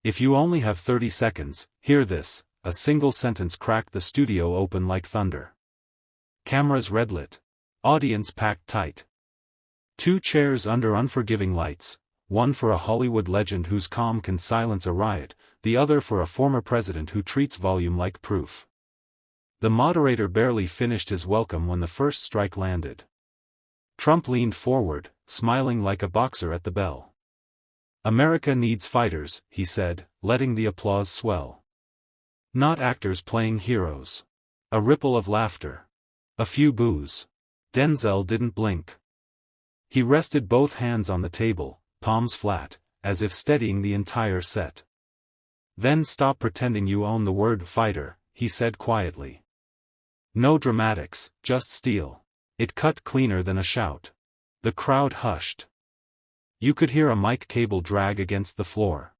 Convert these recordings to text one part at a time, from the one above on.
If you only have 30 seconds, hear this. A single sentence cracked the studio open like thunder. Cameras red-lit. Audience packed tight. 2 chairs under unforgiving lights, one for a Hollywood legend whose calm can silence a riot, the other for a former president who treats volume like proof. The moderator barely finished his welcome when the first strike landed. Trump leaned forward, smiling like a boxer at the bell. "America needs fighters," he said, letting the applause swell. "Not actors playing heroes." A ripple of laughter. A few boos. Denzel didn't blink. He rested both hands on the table, palms flat, as if steadying the entire set. "Then stop pretending you own the word fighter," he said quietly. "No dramatics, just steel." It cut cleaner than a shout. The crowd hushed. You could hear a mic cable drag against the floor.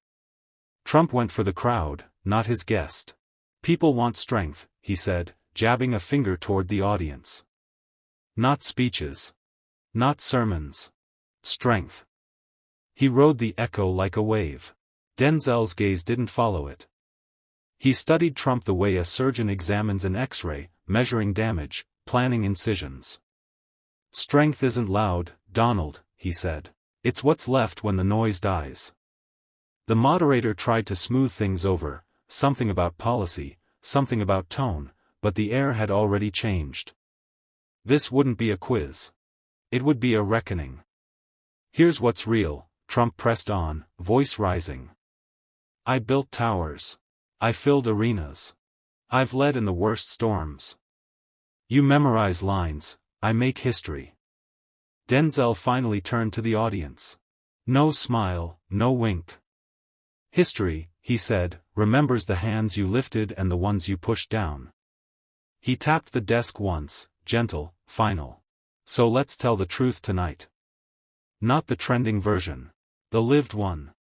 Trump went for the crowd, not his guest. "People want strength," he said, jabbing a finger toward the audience. "Not speeches. Not sermons. Strength." He rode the echo like a wave. Denzel's gaze didn't follow it. He studied Trump the way a surgeon examines an X-ray, measuring damage, planning incisions. "Strength isn't loud, Donald," he said. "It's what's left when the noise dies." The moderator tried to smooth things over, something about policy, something about tone, but the air had already changed. This wouldn't be a quiz. It would be a reckoning. "Here's what's real," Trump pressed on, voice rising. "I built towers. I filled arenas. I've led in the worst storms. You memorize lines, I make history." Denzel finally turned to the audience. No smile, no wink. "History," he said, "remembers the hands you lifted and the ones you pushed down." He tapped the desk once, gentle, final. "So let's tell the truth tonight. Not the trending version. The lived one."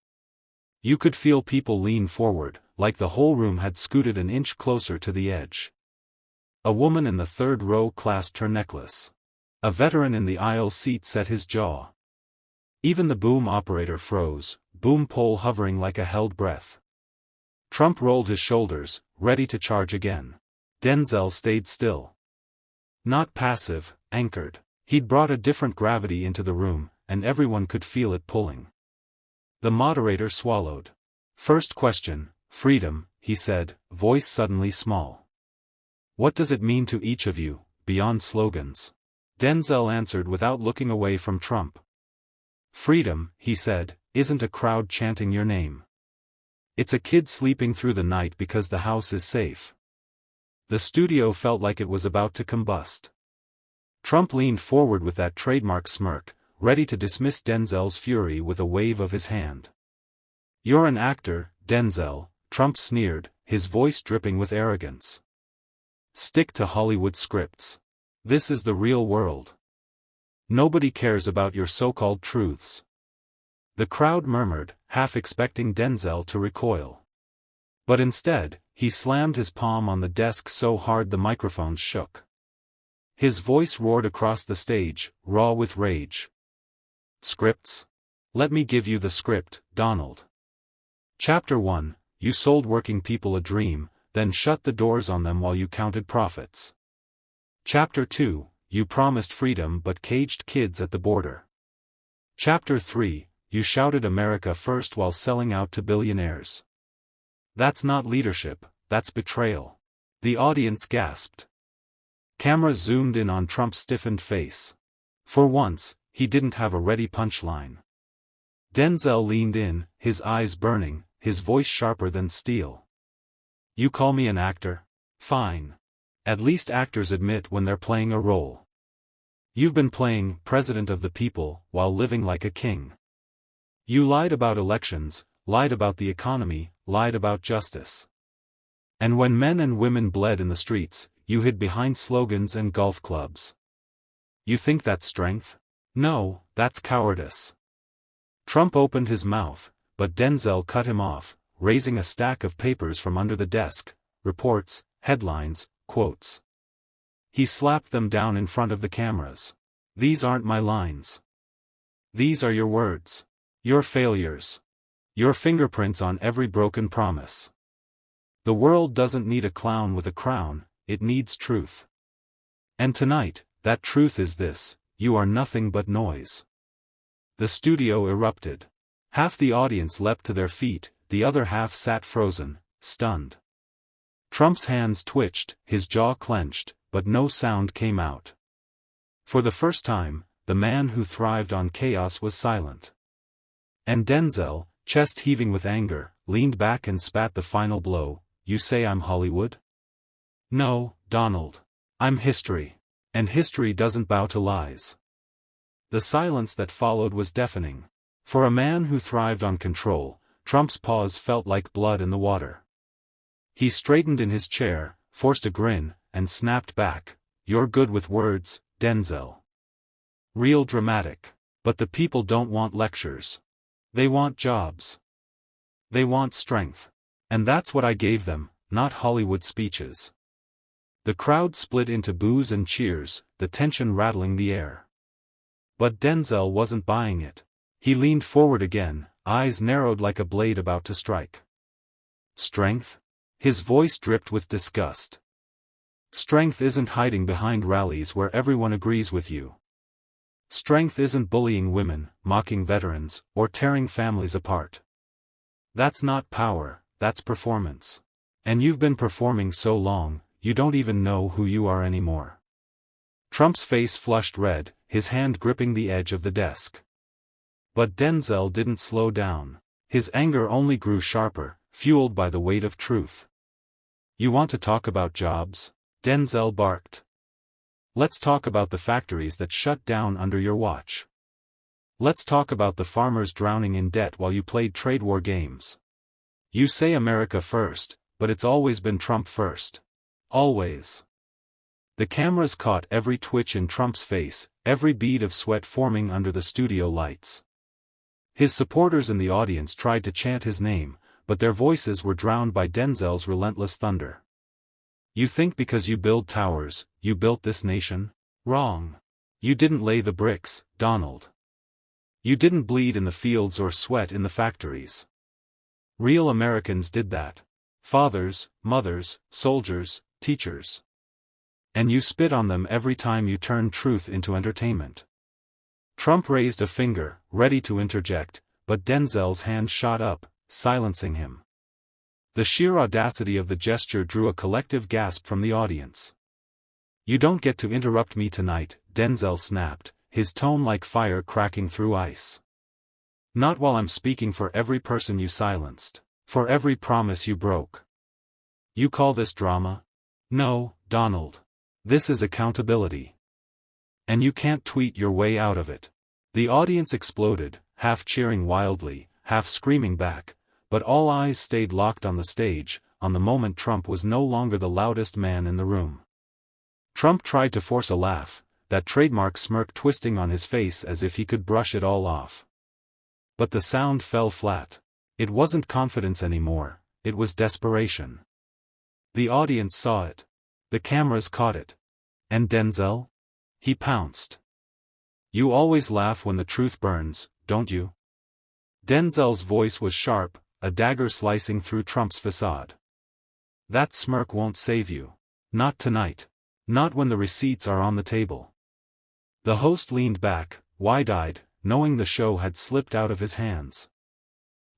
You could feel people lean forward, like the whole room had scooted an inch closer to the edge. A woman in the third row clasped her necklace. A veteran in the aisle seat set his jaw. Even the boom operator froze, boom pole hovering like a held breath. Trump rolled his shoulders, ready to charge again. Denzel stayed still. Not passive, anchored. He'd brought a different gravity into the room, and everyone could feel it pulling. The moderator swallowed. "First question, freedom," he said, voice suddenly small. "What does it mean to each of you, beyond slogans?" Denzel answered without looking away from Trump. "Freedom," he said, "isn't a crowd chanting your name. It's a kid sleeping through the night because the house is safe." The studio felt like it was about to combust. Trump leaned forward with that trademark smirk, ready to dismiss Denzel's fury with a wave of his hand. "You're an actor, Denzel," Trump sneered, his voice dripping with arrogance. "Stick to Hollywood scripts. This is the real world. Nobody cares about your so-called truths." The crowd murmured, half expecting Denzel to recoil. But instead, he slammed his palm on the desk so hard the microphones shook. His voice roared across the stage, raw with rage. "Scripts? Let me give you the script, Donald. Chapter 1, you sold working people a dream, then shut the doors on them while you counted profits. Chapter 2, you promised freedom but caged kids at the border. Chapter 3, you shouted America first while selling out to billionaires. That's not leadership, that's betrayal." The audience gasped. Cameras zoomed in on Trump's stiffened face. For once, he didn't have a ready punchline. Denzel leaned in, his eyes burning, his voice sharper than steel. "You call me an actor? Fine. At least actors admit when they're playing a role. You've been playing president of the people while living like a king. You lied about elections, lied about the economy, lied about justice. And when men and women bled in the streets, you hid behind slogans and golf clubs. You think that's strength? No, that's cowardice." Trump opened his mouth, but Denzel cut him off, raising a stack of papers from under the desk, reports, headlines, quotes. He slapped them down in front of the cameras. "These aren't my lines. These are your words. Your failures. Your fingerprints on every broken promise. The world doesn't need a clown with a crown, it needs truth. And tonight, that truth is this: you are nothing but noise. The studio erupted. Half the audience leapt to their feet, the other half sat frozen, stunned. Trump's hands twitched, his jaw clenched, but no sound came out. For the first time, the man who thrived on chaos was silent. And Denzel, chest heaving with anger, leaned back and spat the final blow. You say I'm Hollywood? No, Donald. I'm history. And history doesn't bow to lies. The silence that followed was deafening. For a man who thrived on control, Trump's pause felt like blood in the water. He straightened in his chair, forced a grin, and snapped back. You're good with words, Denzel. Real dramatic. But the people don't want lectures. They want jobs. They want strength. And that's what I gave them, not Hollywood speeches. The crowd split into boos and cheers, the tension rattling the air. But Denzel wasn't buying it. He leaned forward again, eyes narrowed like a blade about to strike. Strength? His voice dripped with disgust. Strength isn't hiding behind rallies where everyone agrees with you. Strength isn't bullying women, mocking veterans, or tearing families apart. That's not power, that's performance. And you've been performing so long, you don't even know who you are anymore. Trump's face flushed red, his hand gripping the edge of the desk. But Denzel didn't slow down. His anger only grew sharper, fueled by the weight of truth. You want to talk about jobs? Denzel barked. Let's talk about the factories that shut down under your watch. Let's talk about the farmers drowning in debt while you played trade war games. You say America first, but it's always been Trump first. Always. The cameras caught every twitch in Trump's face, every bead of sweat forming under the studio lights. His supporters in the audience tried to chant his name, but their voices were drowned by Denzel's relentless thunder. You think because you build towers, you built this nation? Wrong. You didn't lay the bricks, Donald. You didn't bleed in the fields or sweat in the factories. Real Americans did that. Fathers, mothers, soldiers, teachers. And you spit on them every time you turned truth into entertainment. Trump raised a finger, ready to interject, but Denzel's hand shot up, silencing him. The sheer audacity of the gesture drew a collective gasp from the audience. You don't get to interrupt me tonight, Denzel snapped, his tone like fire cracking through ice. Not while I'm speaking for every person you silenced, for every promise you broke. You call this drama? No, Donald. This is accountability. And you can't tweet your way out of it. The audience exploded, half cheering wildly, half screaming back, but all eyes stayed locked on the stage, on the moment Trump was no longer the loudest man in the room. Trump tried to force a laugh, that trademark smirk twisting on his face as if he could brush it all off. But the sound fell flat. It wasn't confidence anymore, it was desperation. The audience saw it. The cameras caught it. And Denzel? He pounced. You always laugh when the truth burns, don't you? Denzel's voice was sharp, a dagger slicing through Trump's facade. That smirk won't save you. Not tonight. Not when the receipts are on the table. The host leaned back, wide-eyed, knowing the show had slipped out of his hands.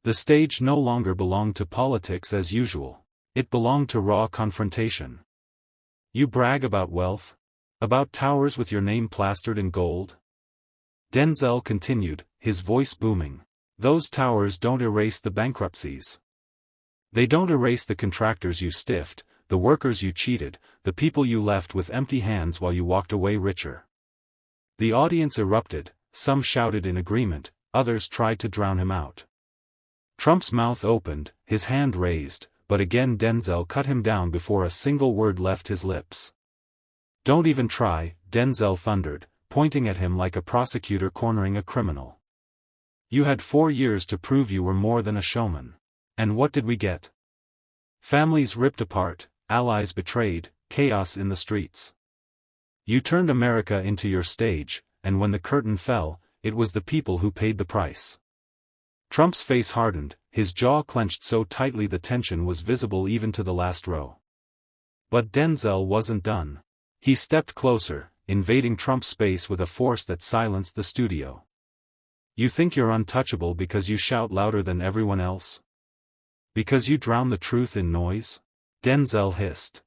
The stage no longer belonged to politics as usual. It belonged to raw confrontation. You brag about wealth? About towers with your name plastered in gold? Denzel continued, his voice booming. Those towers don't erase the bankruptcies. They don't erase the contractors you stiffed, the workers you cheated, the people you left with empty hands while you walked away richer. The audience erupted, some shouted in agreement, others tried to drown him out. Trump's mouth opened, his hand raised, but again Denzel cut him down before a single word left his lips. Don't even try, Denzel thundered, pointing at him like a prosecutor cornering a criminal. You had 4 years to prove you were more than a showman. And what did we get? Families ripped apart, allies betrayed, chaos in the streets. You turned America into your stage, and when the curtain fell, it was the people who paid the price. Trump's face hardened, his jaw clenched so tightly the tension was visible even to the last row. But Denzel wasn't done. He stepped closer, invading Trump's space with a force that silenced the studio. You think you're untouchable because you shout louder than everyone else? Because you drown the truth in noise? Denzel hissed.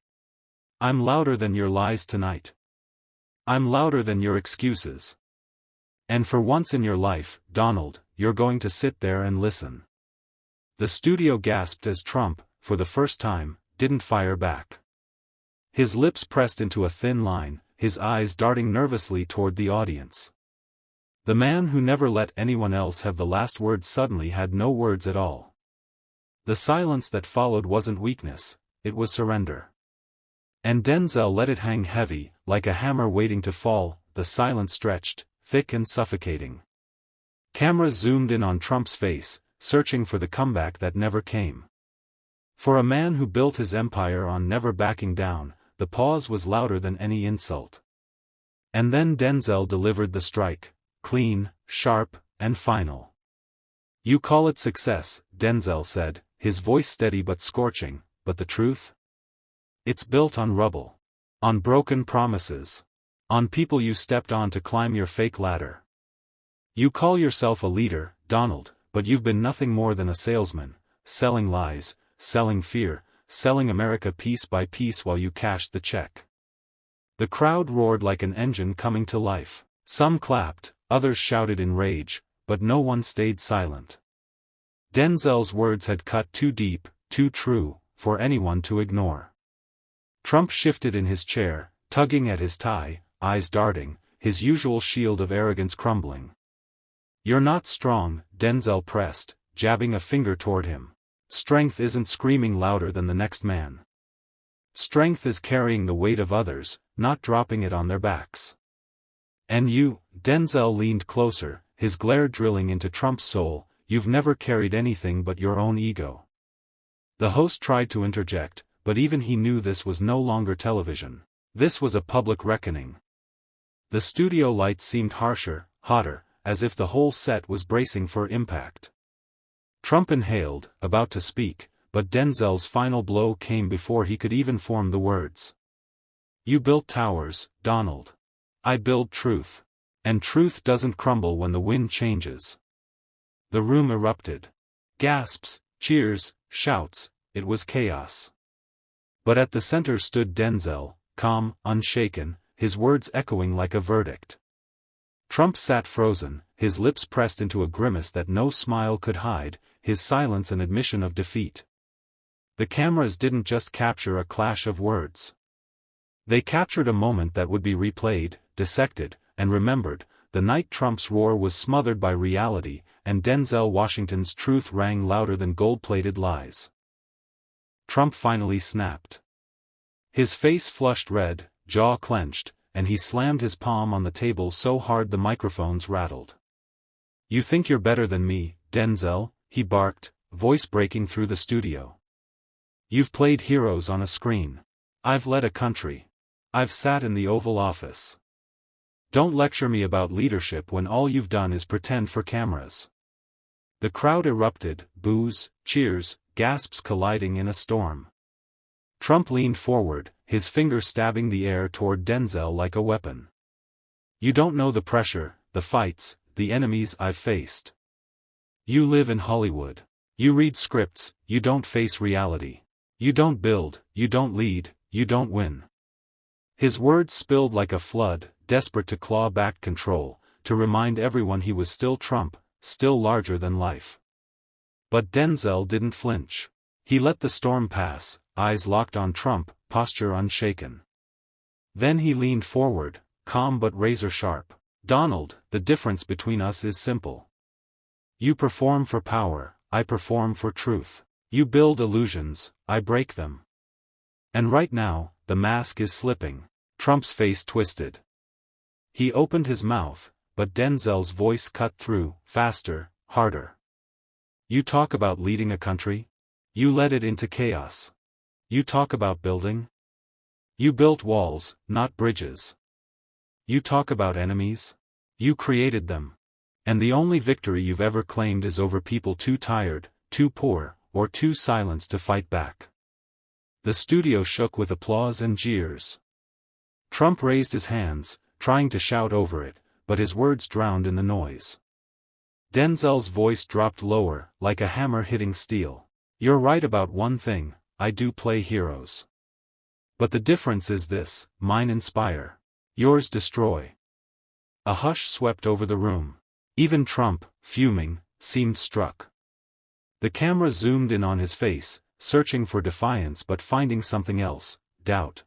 I'm louder than your lies tonight. I'm louder than your excuses. And for once in your life, Donald, you're going to sit there and listen. The studio gasped as Trump, for the first time, didn't fire back. His lips pressed into a thin line, his eyes darting nervously toward the audience. The man who never let anyone else have the last word suddenly had no words at all. The silence that followed wasn't weakness, it was surrender. And Denzel let it hang heavy, like a hammer waiting to fall. The silence stretched, thick and suffocating. Cameras zoomed in on Trump's face, searching for the comeback that never came. For a man who built his empire on never backing down, the pause was louder than any insult. And then Denzel delivered the strike, clean, sharp, and final. You call it success, Denzel said, his voice steady but scorching, but the truth? It's built on rubble. On broken promises. On people you stepped on to climb your fake ladder. You call yourself a leader, Donald, but you've been nothing more than a salesman, selling lies, selling fear, selling America piece by piece while you cashed the check. The crowd roared like an engine coming to life. Some clapped, others shouted in rage, but no one stayed silent. Denzel's words had cut too deep, too true, for anyone to ignore. Trump shifted in his chair, tugging at his tie, eyes darting, his usual shield of arrogance crumbling. You're not strong, Denzel pressed, jabbing a finger toward him. Strength isn't screaming louder than the next man. Strength is carrying the weight of others, not dropping it on their backs. And you, Denzel leaned closer, his glare drilling into Trump's soul, you've never carried anything but your own ego. The host tried to interject, but even he knew this was no longer television. This was a public reckoning. The studio lights seemed harsher, hotter, as if the whole set was bracing for impact. Trump inhaled, about to speak, but Denzel's final blow came before he could even form the words. You built towers, Donald. I build truth. And truth doesn't crumble when the wind changes. The room erupted. Gasps, cheers, shouts, it was chaos. But at the center stood Denzel, calm, unshaken, his words echoing like a verdict. Trump sat frozen, his lips pressed into a grimace that no smile could hide, his silence an admission of defeat. The cameras didn't just capture a clash of words. They captured a moment that would be replayed, dissected, and remembered. The night Trump's roar was smothered by reality, and Denzel Washington's truth rang louder than gold-plated lies. Trump finally snapped. His face flushed red, jaw clenched, and he slammed his palm on the table so hard the microphones rattled. You think you're better than me, Denzel? He barked, voice breaking through the studio. You've played heroes on a screen. I've led a country. I've sat in the Oval Office. Don't lecture me about leadership when all you've done is pretend for cameras. The crowd erupted, boos, cheers, gasps colliding in a storm. Trump leaned forward, his finger stabbing the air toward Denzel like a weapon. You don't know the pressure, the fights, the enemies I've faced. You live in Hollywood. You read scripts, you don't face reality. You don't build, you don't lead, you don't win. His words spilled like a flood, desperate to claw back control, to remind everyone he was still Trump, still larger than life. But Denzel didn't flinch. He let the storm pass, eyes locked on Trump, posture unshaken. Then he leaned forward, calm but razor-sharp. Donald, the difference between us is simple. You perform for power, I perform for truth. You build illusions, I break them. And right now, the mask is slipping. Trump's face twisted. He opened his mouth, but Denzel's voice cut through, faster, harder. You talk about leading a country? You led it into chaos. You talk about building? You built walls, not bridges. You talk about enemies? You created them. And the only victory you've ever claimed is over people too tired, too poor, or too silenced to fight back. The studio shook with applause and jeers. Trump raised his hands, trying to shout over it, but his words drowned in the noise. Denzel's voice dropped lower, like a hammer hitting steel. "You're right about one thing, I do play heroes. But the difference is this: mine inspire. Yours destroy." A hush swept over the room. Even Trump, fuming, seemed struck. The camera zoomed in on his face, searching for defiance but finding something else: doubt.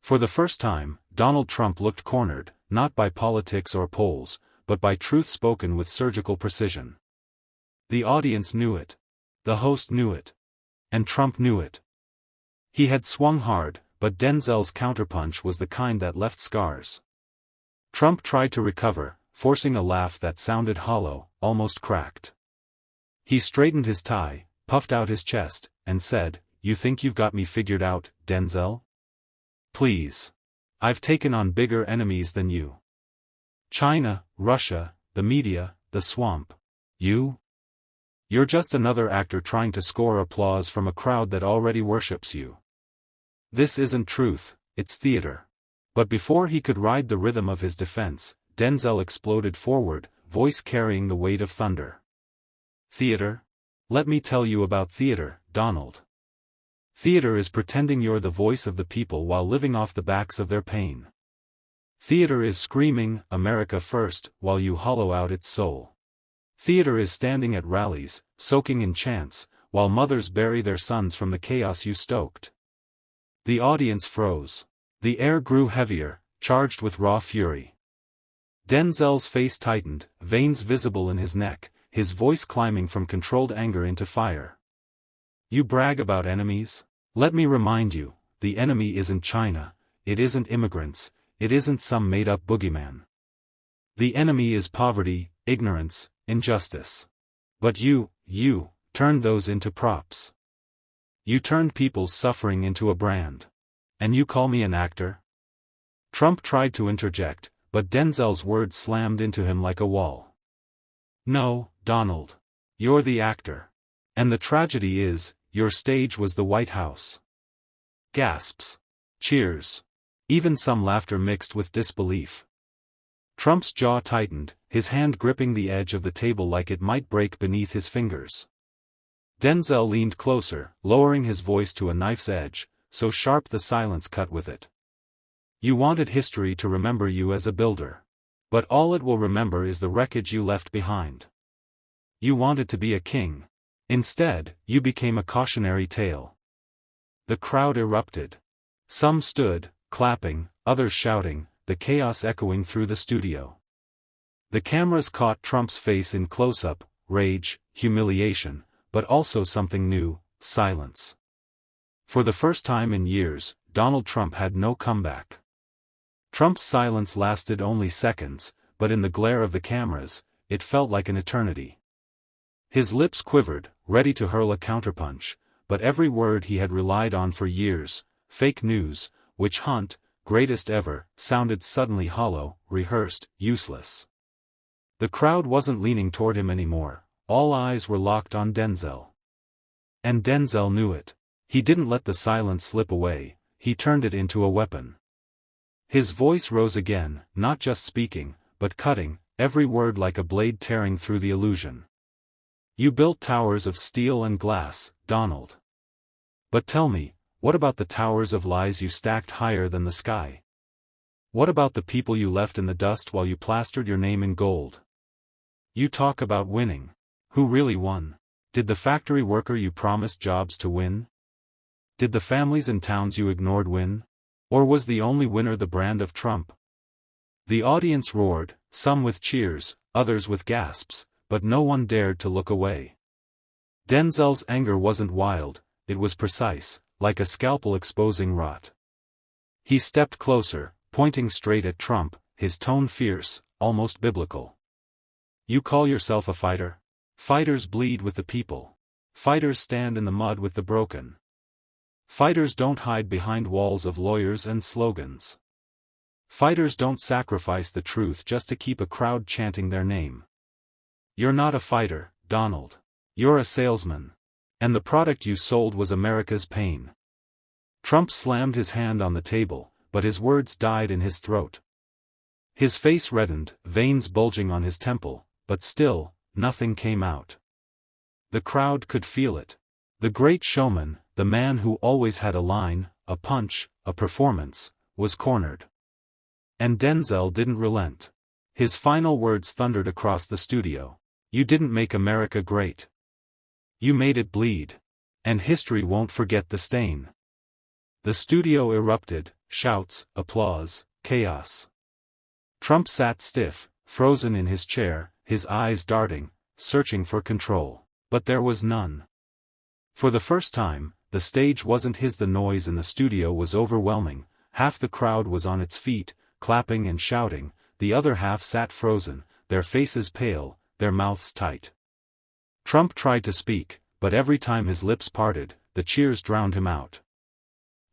For the first time, Donald Trump looked cornered, not by politics or polls, but by truth spoken with surgical precision. The audience knew it. The host knew it. And Trump knew it. He had swung hard, but Denzel's counterpunch was the kind that left scars. Trump tried to recover, forcing a laugh that sounded hollow, almost cracked. He straightened his tie, puffed out his chest, and said, "You think you've got me figured out, Denzel? Please. I've taken on bigger enemies than you. China, Russia, the media, the swamp. You're just another actor trying to score applause from a crowd that already worships you. This isn't truth, it's theater." But before he could ride the rhythm of his defense, Denzel exploded forward, voice carrying the weight of thunder. "Theater? Let me tell you about theater, Donald. Theater is pretending you're the voice of the people while living off the backs of their pain. Theater is screaming, 'America first,' while you hollow out its soul. Theater is standing at rallies, soaking in chants, while mothers bury their sons from the chaos you stoked." The audience froze. The air grew heavier, charged with raw fury. Denzel's face tightened, veins visible in his neck, his voice climbing from controlled anger into fire. "You brag about enemies? Let me remind you, the enemy isn't China, it isn't immigrants, it isn't some made-up boogeyman. The enemy is poverty, ignorance, injustice. But you turned those into props. You turned people's suffering into a brand. And you call me an actor?" Trump tried to interject, but Denzel's words slammed into him like a wall. "No, Donald. You're the actor. And the tragedy is, your stage was the White House." Gasps. Cheers. Even some laughter mixed with disbelief. Trump's jaw tightened, his hand gripping the edge of the table like it might break beneath his fingers. Denzel leaned closer, lowering his voice to a knife's edge, so sharp the silence cut with it. "You wanted history to remember you as a builder. But all it will remember is the wreckage you left behind. You wanted to be a king. Instead, you became a cautionary tale." The crowd erupted. Some stood, clapping, others shouting, the chaos echoing through the studio. The cameras caught Trump's face in close-up, rage, humiliation, but also something new: silence. For the first time in years, Donald Trump had no comeback. Trump's silence lasted only seconds, but in the glare of the cameras, it felt like an eternity. His lips quivered, ready to hurl a counterpunch, but every word he had relied on for years, fake news, witch hunt, greatest ever, sounded suddenly hollow, rehearsed, useless. The crowd wasn't leaning toward him anymore, all eyes were locked on Denzel. And Denzel knew it. He didn't let the silence slip away, he turned it into a weapon. His voice rose again, not just speaking, but cutting, every word like a blade tearing through the illusion. "You built towers of steel and glass, Donald. But tell me, what about the towers of lies you stacked higher than the sky? What about the people you left in the dust while you plastered your name in gold? You talk about winning. Who really won? Did the factory worker you promised jobs to win? Did the families in towns you ignored win? Or was the only winner the brand of Trump?" The audience roared, some with cheers, others with gasps, but no one dared to look away. Denzel's anger wasn't wild, it was precise, like a scalpel exposing rot. He stepped closer, pointing straight at Trump, his tone fierce, almost biblical. "You call yourself a fighter? Fighters bleed with the people. Fighters stand in the mud with the broken. Fighters don't hide behind walls of lawyers and slogans. Fighters don't sacrifice the truth just to keep a crowd chanting their name. You're not a fighter, Donald. You're a salesman. And the product you sold was America's pain. Trump slammed his hand on the table, but his words died in his throat. His face reddened, veins bulging on his temple, but still, nothing came out. The crowd could feel it. The great showman, the man who always had a line, a punch, a performance, was cornered. And Denzel didn't relent. His final words thundered across the studio. You didn't make America great. You made it bleed. And history won't forget the stain. The studio erupted, shouts, applause, chaos. Trump sat stiff, frozen in his chair, his eyes darting, searching for control. But there was none. For the first time, the stage wasn't his. The noise in the studio was overwhelming. Half the crowd was on its feet, clapping and shouting, the other half sat frozen, their faces pale, their mouths tight. Trump tried to speak, but every time his lips parted, the cheers drowned him out.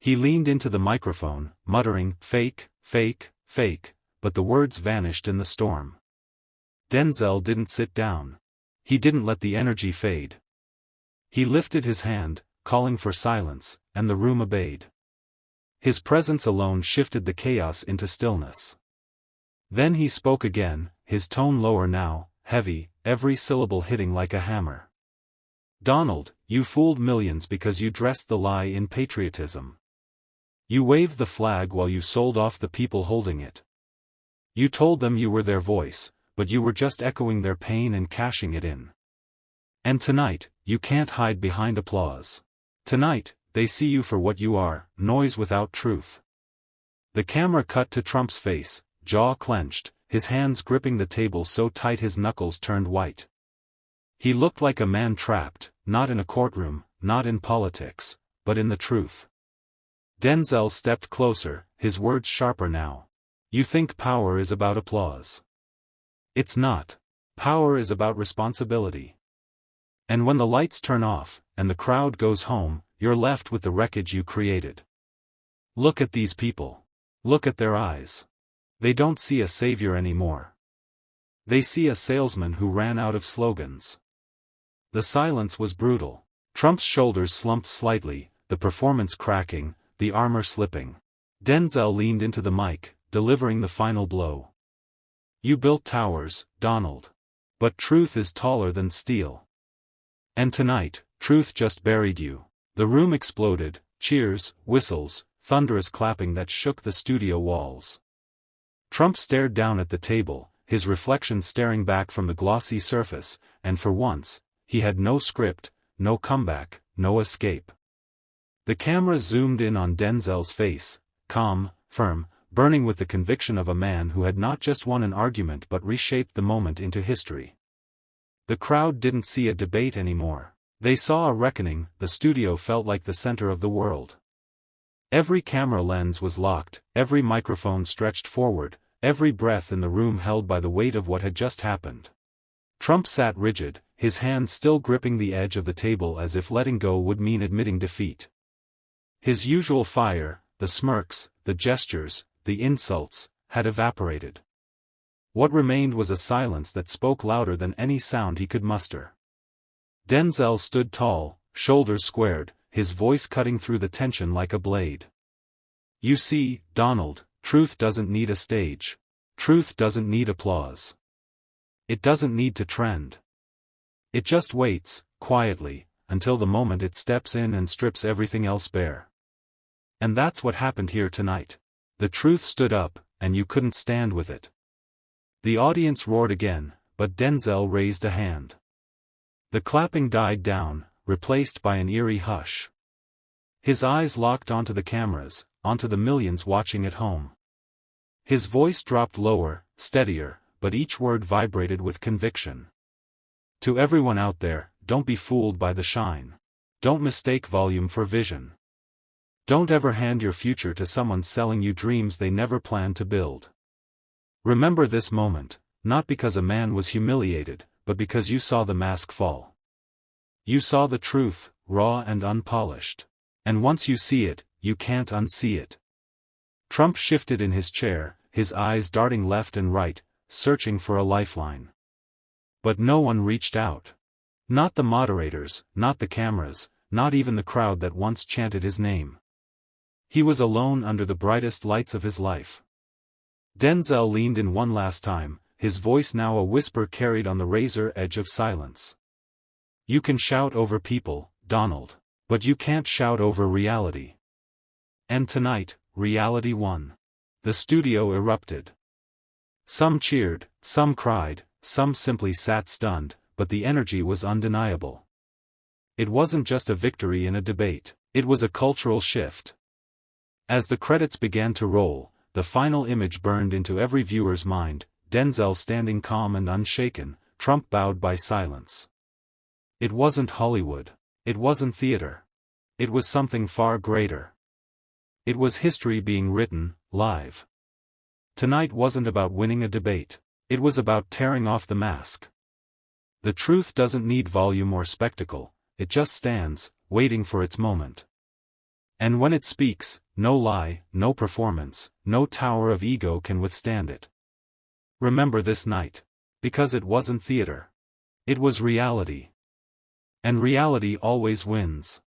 He leaned into the microphone, muttering, "Fake, fake, fake," but the words vanished in the storm. Denzel didn't sit down. He didn't let the energy fade. He lifted his hand, calling for silence, and the room obeyed. His presence alone shifted the chaos into stillness. Then he spoke again, his tone lower now, heavy, every syllable hitting like a hammer. Donald, you fooled millions because you dressed the lie in patriotism. You waved the flag while you sold off the people holding it. You told them you were their voice, but you were just echoing their pain and cashing it in. And tonight, you can't hide behind applause. Tonight, they see you for what you are, noise without truth. The camera cut to Trump's face, jaw clenched, his hands gripping the table so tight his knuckles turned white. He looked like a man trapped, not in a courtroom, not in politics, but in the truth. Denzel stepped closer, his words sharper now. You think power is about applause. It's not. Power is about responsibility. And when the lights turn off, and the crowd goes home, you're left with the wreckage you created. Look at these people. Look at their eyes. They don't see a savior anymore. They see a salesman who ran out of slogans. The silence was brutal. Trump's shoulders slumped slightly, the performance cracking, the armor slipping. Denzel leaned into the mic, delivering the final blow. You built towers, Donald. But truth is taller than steel. And tonight, truth just buried you. The room exploded, cheers, whistles, thunderous clapping that shook the studio walls. Trump stared down at the table, his reflection staring back from the glossy surface, and for once, he had no script, no comeback, no escape. The camera zoomed in on Denzel's face, calm, firm, burning with the conviction of a man who had not just won an argument but reshaped the moment into history. The crowd didn't see a debate anymore. They saw a reckoning. The studio felt like the center of the world. Every camera lens was locked, every microphone stretched forward, every breath in the room held by the weight of what had just happened. Trump sat rigid, his hands still gripping the edge of the table as if letting go would mean admitting defeat. His usual fire, the smirks, the gestures, the insults, had evaporated. What remained was a silence that spoke louder than any sound he could muster. Denzel stood tall, shoulders squared, his voice cutting through the tension like a blade. You see, Donald, truth doesn't need a stage. Truth doesn't need applause. It doesn't need to trend. It just waits, quietly, until the moment it steps in and strips everything else bare. And that's what happened here tonight. The truth stood up, and you couldn't stand with it. The audience roared again, but Denzel raised a hand. The clapping died down, replaced by an eerie hush. His eyes locked onto the cameras, onto the millions watching at home. His voice dropped lower, steadier, but each word vibrated with conviction. To everyone out there, don't be fooled by the shine. Don't mistake volume for vision. Don't ever hand your future to someone selling you dreams they never planned to build. Remember this moment, not because a man was humiliated, but because you saw the mask fall. You saw the truth, raw and unpolished. And once you see it, you can't unsee it. Trump shifted in his chair, his eyes darting left and right, searching for a lifeline. But no one reached out. Not the moderators, not the cameras, not even the crowd that once chanted his name. He was alone under the brightest lights of his life. Denzel leaned in one last time, his voice now a whisper carried on the razor edge of silence. You can shout over people, Donald. But you can't shout over reality. And tonight, reality won. The studio erupted. Some cheered, some cried, some simply sat stunned, but the energy was undeniable. It wasn't just a victory in a debate, it was a cultural shift. As the credits began to roll, the final image burned into every viewer's mind, Denzel standing calm and unshaken, Trump bowed by silence. It wasn't Hollywood. It wasn't theater. It was something far greater. It was history being written, live. Tonight wasn't about winning a debate. It was about tearing off the mask. The truth doesn't need volume or spectacle, it just stands, waiting for its moment. And when it speaks, no lie, no performance, no tower of ego can withstand it. Remember this night. Because it wasn't theater. It was reality. And reality always wins.